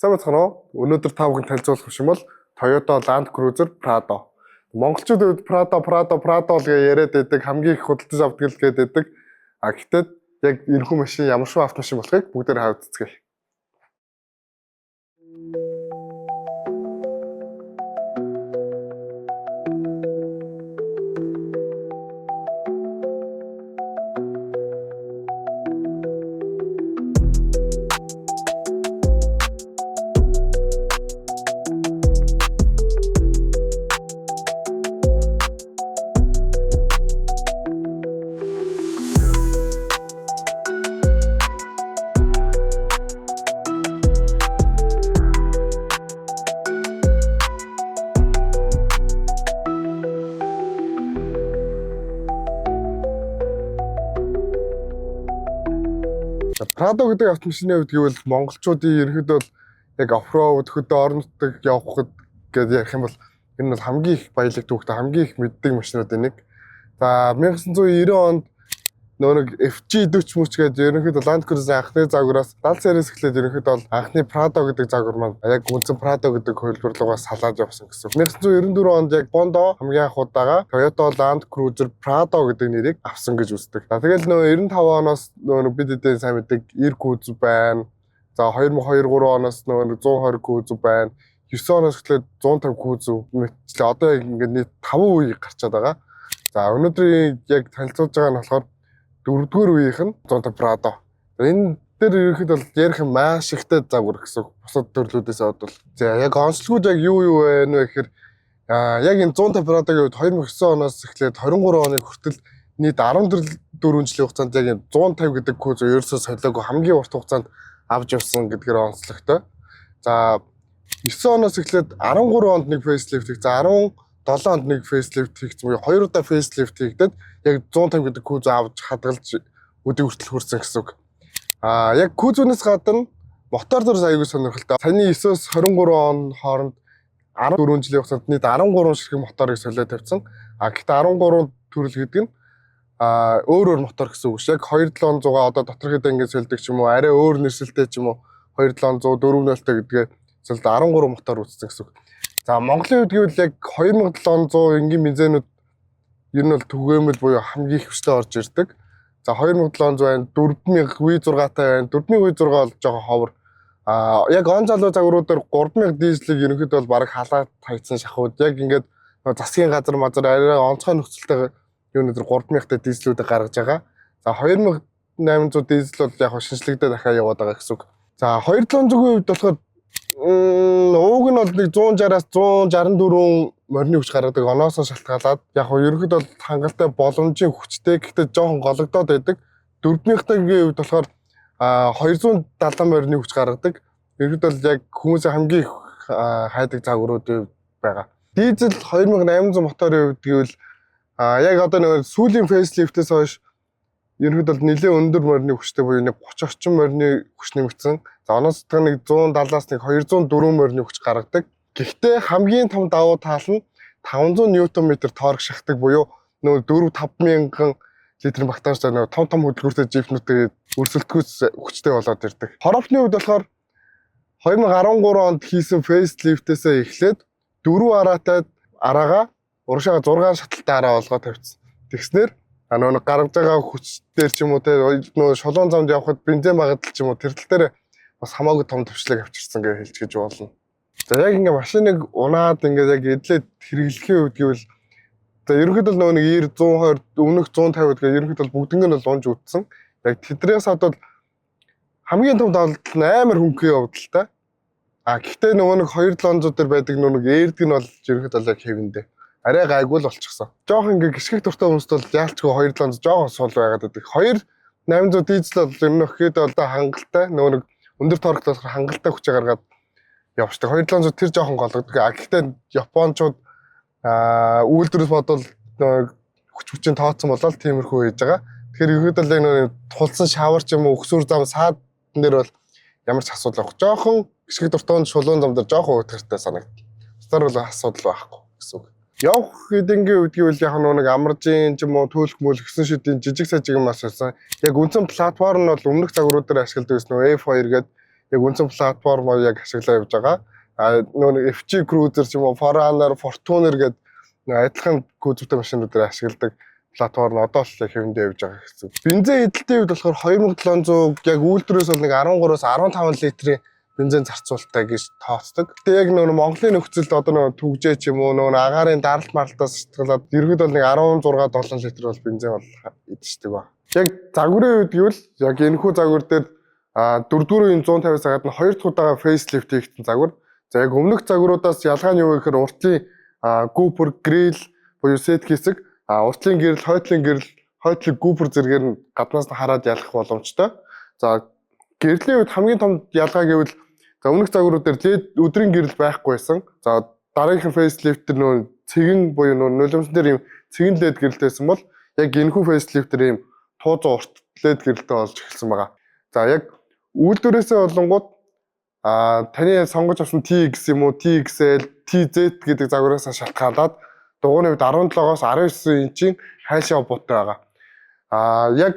Сайн бацхан уу? Өнөөдөр та бүхэнд танилцуулах юм бол Toyota Land Cruiser Prado. Монголчууд Prado гэж яриад байдаг, хамгийн их худалдаж авдаг л гэдэг. Гэхдээ яг энэхүү машин ямар шиг автомашин болохыг бүгдээр хавд цэцгээе. Prado гэдэг автомашины хувьд гэвэл монголчуудын ерөнхийдөө яг оффроуд хөдөө орон нутаг явахад гэж ярих юм бол энэ нь хамгийн их баялаг түүхтэй хамгийн их мэддэг машинуудын нэг. За 1990 онд нэг FG40 мөч гэж ерөнхийдөө Land Cruiser анхны загвараас 70 сараас эхлээд ерөнхийдөө аль анхны Prado гэдэг загвар маань яг үндсэн Prado гэдэг хувилбарлуугаас салаад явсан гэсэн. 1994 онд яг Bondo хамгийн анх удаага Toyota Land Cruiser Prado гэдэг нэрийг авсан гэж үздэг. За тэгэл нөө 95 оноос нөө бид эдгээр сайн мэддэг 90 Cruiser байна. За 2002-3 оноос нөө 120 Cruiser байна. 9 оноос эхлээд 150 Cruiser мэтчлээ. Одоо яг ингээд нийт 5 үе гарчаад байгаа. За өнөөдрийн яг танилцуулж байгаа нь болохоор дөрөвдүгээр үеийнх нь 150 Prado. Энэ дээр ерөнхийдөө ярих юм маш ихтэй загвар гэсэн бусад төрлүүдээс бодвол. За яг онцлогууд яг юу вэ гэхээр яг энэ 150 Prado-гийн үед 2009 оноос эхлээд 23 оны хүртэл нийт 14 жилийн хугацаанд яг энэ 150 гэдэг круиз ерөөсөө солиогүй хамгийн урт хугацаанд авч явсан гэдгээр онцлогтой. За 9 оноос эхлээд 13 онд нэг фейслифт хийх. За 17 онд нэг фейслифт хийгдсэн. 2 удаа фейслифт хийгдээд яг 150 гэдэг круиз авч хадгалж өдөө хүртэл хүрсэн гэсэн үг. Яг круизээс гадна мотор дөр аягүй сонирхолтой. Саяны 9-оос 23 он хооронд 14 жилийн хугацаанд нийт 13 ширхэг моторыг солиод тавьсан. Гэхдээ 13 төрөл гэдэг нь өөр мотор гэсэн үг. Яг 2700-аа одоо доторх хэдэн ингэ солидог ч юм уу, арай өөр нэрсэлтэй ч юм уу 2700 4.0-тэй гэдгээ солиод 13 мотор үүссэн гэсэн үг. За Монголын үед гэвэл яг 2700 энгийн бензинүүд ер нь бол түгээмэл буюу хамгийн их хүчтэй орж ирдэг. За 2700 байна, 4000 V6-тай байна. 4000 V6 бол жоохон ховор. Яг он залуу загваруудаар 3000 дизелийг ерөнхийдөө бол бараг халаад хайцсан шахууд. Яг ингээд засгийн газар арай онцгой нөхцөлтэй юунууд 3000-тай дизелүүдийг гаргаж байгаа. За 2800 дизел бол яг шинжлэгдээд дахиад яваад байгаа гэсэн үг. За 2700-ийн үед болохоор ууг нь бол нэг 160-аас 164 морины хүч гаргадаг оноосоо шалтгаалаад яг ерөнхийдөө бол хангалттай боломжийн хүчтэй гэхдээ жоохон гологдоод байдаг. 4000-ийн үед болохоор 270 морины хүч гаргадаг. Ерөнхийдөө бол яг хүмүүсийн хамгийн их хайдаг загварууд байгаа. Дизель 2800 моторын үед гэвэл яг одоо нэг сүүлийн фейслифтээс хойш ерөнхийдөө нэлээд өндөр морины хүчтэй буюу нэг 30 орчим морины хүч нэмэгдсэн. За оноос нэг 170-аас нэг 204 морины хүч гаргадаг. Гэхдээ хамгийн том давуу тал нь 500 Нм торг шахдаг буюу нөө 4-5000 литрийн багтаамжтай нөө том хөдөлгөөртэй жипнүүдтэй өрсөлдөхүйц хүчтэй болоод ирдэг. Хорофны үед болохоор 2013 онд хийсэн фейслифтээсээ эхлээд 4 араатай араага урагшаага 6 шаталтай араа болгоод тавьчихсан. Тэгснээр нөө гаргаж байгаа хүч дээр ч юм уу те нөө шулуун замд явхад бензин багтал ч юм уу тэр тал дээр бас хамаагүй том төвчлэг авчирсан гэж хэлж гэж болно. За яг ингээ машиныг унаад ингээ яг эдлээд хэрэглэхийн үед гэвэл за ерөнхийдөө нөө нэг 90 120 өмнөх 150 гэдэг ерөнхийдөө бүгднийг нь унж үтсэн. Яг тэдрээс хадвал хамгийн том давуу тал нь амар хөнгөн явдалтай. Гэхдээ нөгөө нэг 2700 дээр байдаг нөгөө эрдэг нь бол ерөнхийдөө яг хэвэндээ. Арай гайгүй л болчихсон. Жохон ингээ гიშгэх дуртай хүмүүст бол яалчгүй 2700 жохон сул байгаад байдаг. 2800 дизель бол ер нь ихэд бол хангалттай нөгөө нэг өндөр торгт болохоор хангалттай хүчээ гаргаад явчихдаг. 2700 тэр жоохон гологдог. Гэхдээ Япончууд үйлдвэрээс бодвол хүчин тооцсон болол тиймэрхүү хийж байгаа. Тэгэхээр ерөнхийдөө яг тулсан шавар ч юм уу өксүр зам саад нэр бол ямар ч асуудал байхгүй. Жоохон гიშгэх дуртай шулуун зам дээр жоохон өтгөртэй санагдав. Тэр бол асуудал байхгүй гэсэн үг. Явах хэдингийн үед гэвэл яг нэг амаржийн ч юм уу төлөх мөл гисэн шидийн жижиг сажиг юм асуусан. Яг үндсэн платформ нь бол өмнөх загварууд дээр ашигладаг байсан нөө F2 гэдэг яг үндсэн платформ яг ашиглаа явж байгаа. Нөгөө FG Cruiser ч юм уу, Forerunner, Fortuner гэдэг адилхан кузовтай машинуудаар ашигладаг платформ одоо л хэвэндээ явж байгаа гэсэн. Бензин эдэлтийн үед болохоор 2700 яг үйлдвэрээс бол нэг 13-аас 15 литрийн бензин зарцуулалтаа гэж тооцдог. Гэтэ яг нөгөө Монголын нөхцөлд одоо нөгөө түгжээ ч юм уу нөгөө агаарын даралт мартаас шалтгаалаад ерөөд бол нэг 16-7 литр бол бензин бол эдэлдэг ба. Яг загварын үед гэвэл яг энэхүү загвар дээр 4-р үеийн 150 цагаад нь 2 дахь удаага фейслифт хийгдсэн загвар. За яг өмнөх загваруудаас ялгаа нь юу гэхээр уртлын гүпер, грил буюу сет хэсэг, уртлын гэрэл, хойтлын гэрэл, хойтлын гүпер зэргээр нь гаднаас нь хараад ялах боломжтой. За гэрлийн үед хамгийн том ялгаа гэвэл за өмнөх загварууд дээр лед өдрийн гэрэл байхгүй байсан. За дараагийн фейслифт дээр нөө цэгэн буюу нөө нулимс дээр ийм цэгэн лед гэрэлтэйсэн бол яг энэхүү фейслифт дээр ийм туузан урт лед гэрэлтэй болж эхэлсэн байгаа. За яг үйлдвэрээсээ болонгууд таны сонгож авсан TX юм уу, TXL, TZ гэдэг загвараас шалтгаалаад дугуйны үед 17-оос 19 инчийн хайшаа буутай байгаа. Яг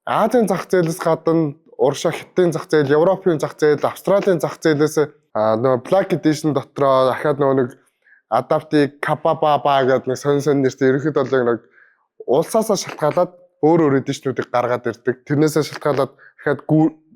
Азийн зах зээлээс гадна урагшаа Хятадын зах зээл, Европын зах зээл, Австралийн зах зээлээс нөгөө Black Edition дотроо дахиад нөгөө нэг Adaptive Kappa гэдэг нэг сонин нэртэй ерөнхийдөө нэг улсаасаа шалтгаалаад өөр эдишнүүдийг гаргаад ирдэг. Тэрнээсээ шалтгаалаад дахиад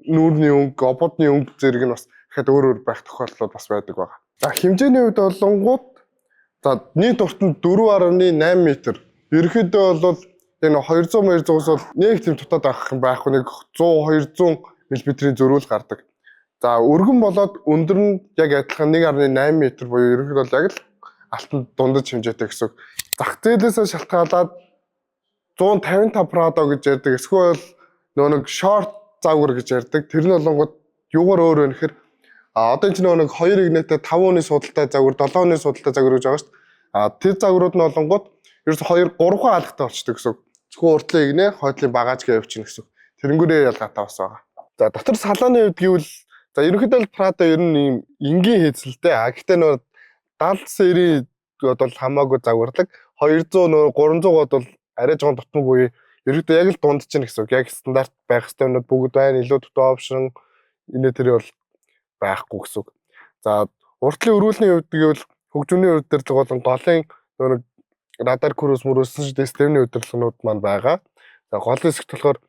нүүрний өнгө, ободны өнгө зэрэг нь бас дахиад өөр байх тохиолдлууд бас байдаг байгаа. За хэмжээний үед болонгууд за нийт урт нь 4.8 м. Ерөнхийдөө бол энэ 200-200-аас бол нэг тийм дутаад авах юм байхгүй, нэг 100-200 мм-ийн зөрүүл гардаг. За өргөн болоод өндөр нь яг адилхан 1.8 м буюу ерөнхийдөө бол яг л алтан дундаж хэмжээтэй гэсэн. Зах зээлээсээ шалтгаалаад 155 Prado гэж ярьдаг. Эсвэл нөгөө нэг short загвар гэж ярьдаг. Тэр нь болонгууд юугаар өөр вэ гэхээр одоо энэ нөгөө нэг 2 игнэтэй 5 өний судалтай загвар, 7 өний судалтай загвар гэж байгаа шүү дээ. Тэр загварууд нь болонгууд ерөөсө 2 3 алхтай болчдөг гэсэн. Зөвхөн уртлын игнэ, хойдлын багааж гэж явчихна гэсэн. Тэрнгүүрээ ялгаатай бас байгаа. За дотор салааны үед гэвэл за ерөнхийдөө Prado ер нь ийм энгийн хийцэлтэй. Гэхдээ нөгөө 70 сери бол хамаагүй загварлаг. 200 нөгөө 300-ууд бол арай жоохон дутмаг үе. Ерөнхийдөө яг л дунд чинь гэсэн. Яг стандарт байх ёстой юмнууд бүгд байна. Илүү дутуу опшн энэ тэр бол байхгүй гэсэн. За уртлын өрүүлний хувьд гэвэл хөгжмөний удирдлага болон голын нөгөө радар круиз мөрөөсөн системний удирдлагууд маань байгаа. За голын хэсэгт болохоор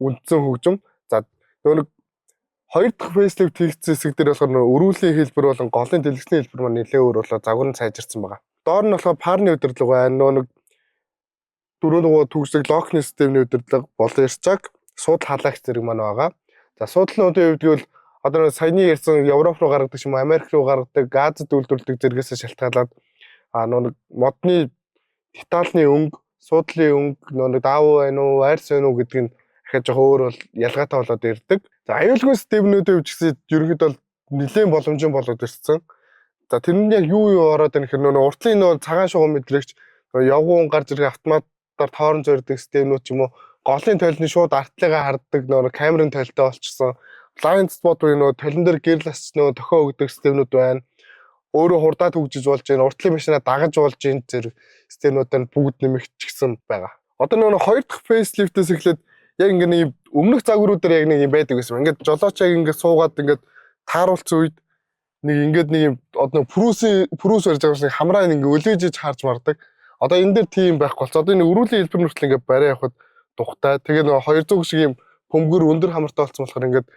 үндсэн хөгжим. За нөгөө хоёр дахь фейслифт хийгдсэн хэсэг дээр болохоор өрүүллийн хэлбэр болон голын дэлгэцний хэлбэр маань нэлээд өөр болоо загвар нь сайжирсан байгаа. Доор нь болохоор парны удирдлага байна. Нөгөө дөрөв нөгөө түгждэг локны системний удирдлага, болон ирчаг, суудал халагч зэрэг маань байгаа. За суудлын хувьд гэвэл одоо саяны ярьсан Европ руу гаргадаг юм уу, Америк руу гаргадаг, Азид үйлдвэрлэдэг зэрэгээс шалтгаалаад нөгөө модны детальны өнгө, суудлын өнгө, нөгөө даав байна уу, арьс байна уу гэдг нь дахиад жоохон өөр бол ялгаатай болоод ирдэг. За аюулгүй системнүүдийн үжигсэд ерөнхийдөө нэлээд боломжийн болоод ирсэн. За тэрнд яг юу ороод байна гэхээр нөгөө уртлын нөгөө цагаан шугам мэдрэгч, явгуун гарч ирэх автоматар тоорн зорьдог системнүүд ч юм уу, голын толны шууд артлыгаа харддаг нөгөө камерын толтой болчихсон. Blind spot буюу нөгөө толон дээр гэрэл асч нөгөө тохио өгдөг системнүүд байна. Өөрөө хурдаад хөгжиж болж байна. Уртлын машинаа дагаж болж энэ зэрэг системнүүдээр бүгд нэмэгдчихсэн байгаа. Одоо нөгөө хоёр дахь фейслифтээс эхлээд яг ингэ нэг өмнөх загваруудаар яг нэг юм байдаг гэсэн. Ингээд жолоочяг ингэ суугаад ингээд тааруулсан үед нэг ингээд нэг одоо прус барьж байгаа шиг хамраа ингэ өлөөжж харж мардаг. Одоо энэ дээр тийм байхгүй болц. Одоо энэ өрүүлийн хэлбэр нүртэл ингээд барай явахад тухтай. Тэгээ нөгөө 200 шиг юм бөмбөр өндөр хамартай болсон болохоор ингээд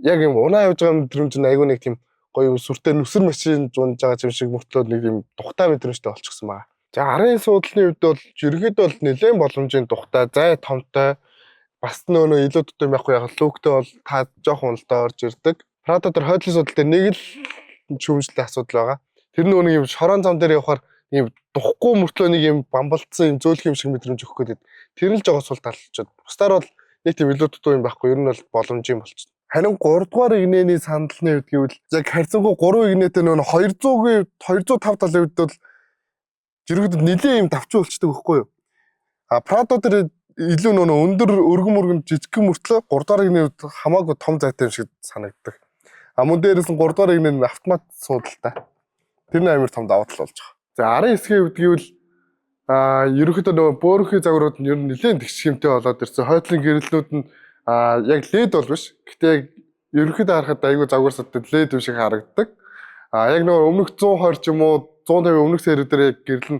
яг юм унаа явж байгаа мэдрэмж нь айгүй нэг тийм гоё сүртэй нүсэр машин зунж байгаа юм шиг мөртлөө нэг юм тухтай мэдрэмжтэй болчихсон байгаа. За арын суудлын үед бол ерөөд бол нэлээд боломжийн тухтай, зай томтой, бас нөө илүү дутуу байхгүй яг лүктэй бол та жоохон уналтаа орж ирдэг. Prado дээр хойдлын суудлын дээр нэг л шүүмжлэлтэй асуудал байгаа. Тэр нөгөө нэг юм шорон зам дээр явахаар ийм духгүй мөртлөө нэг юм бамбалцсан юм зөөлх юм шиг мэдрэмж өгөх гээд тэр л жоо сул талчаад. Бусдаар бол нэг тийм илүү дутуу юм байхгүй. Ер нь бол боломжийн болчихсон. Харин 3 дугаар игнэний сандалны үед гэвэл яг харьцангуй 3 игнэтэй нөгөө 200-ийн 205 талын үед бол жиргэд нэлээд юм давчуу болчдөг байхгүй юу? Prado дээр илүү нөгөө өндөр өргөн жижигхэн мөртлөө 3 дугаар игнэний үед хамаагүй том зайтай юм шиг санагддаг. Мөн дээрээс нь 3 дугаар игнэ нь автомат суудалтай. Тэр нь амар том давуу тал болж байгаа. За арын хэсгийн үед гэвэл ерөнхийдөө нөгөө бөөрийнхний загварууд нь ер нь нэлээд тэгш хэмтэй болоод ирсэн. Хойдлын гэрэлнүүд нь яг лед бол биш. Гэтэ яг ерөнхийдөө харахад айгүй загварсадтай LED шиг харагддаг. Яг нөгөө өмнөх 120 ч юм уу 150 өмнөх сэрүүд дээр яг гэрлэн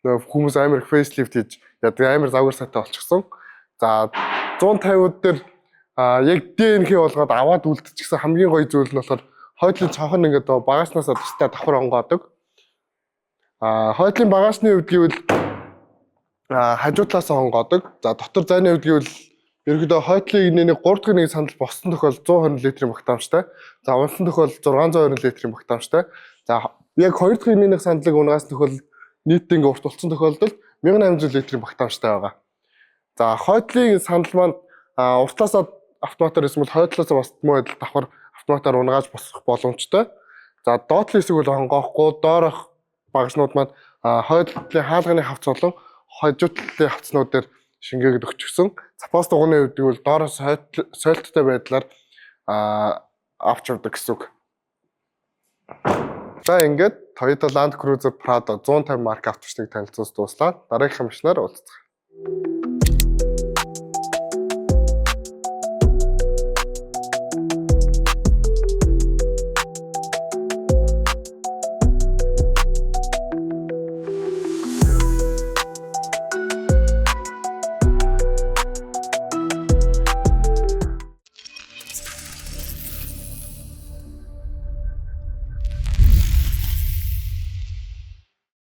нөгөө хүмүүс амар их facelift хийж яадаг амар загварсадтай болчихсон. За 150-ууд дээр яг DNH болгоод аваад үлдчихсэн хамгийн гоё зүйл нь болохоор хойдлын цонх нь ингээд багажнаас тустай давхар онгоодог. Хойдлын багажны хувьд гэвэл хажуу талаас онгоодог. За дотор зайны хувьд гэвэл ерөнхийдөө хойдлын нэг 3 дахь нэг сандал боссон тохиол 120 литрийн багтаамжтай. За унсан тохиол 620 литрийн багтаамжтай. За яг 2 дахь нэг сандлыг унгаас тохиол нийтдээ ингээд урт болсон тохиолдолд 1800 литрийн багтаамжтай байгаа. За хойдлын сандал маань уртлаасаа автоматар эсвэл хойдлоосоо босдмоо байдал давхар автоматар унгааж босох боломжтой. За доотлын хэсэг бол онгоохгүй, доорох багажнууд маань хойдлын хаалганы хавц болон хажуу талын хавцнууд дээр шингээгээд өгчихсөн. Запас дугууны үед бол доороос сойлттой байдлаар авч явдаг гэсэн үг. За ингээд Toyota Land Cruiser Prado 150 марк автомобилийг танилцуулж дуслаа. Дараагийн машинаар уулзцгаая.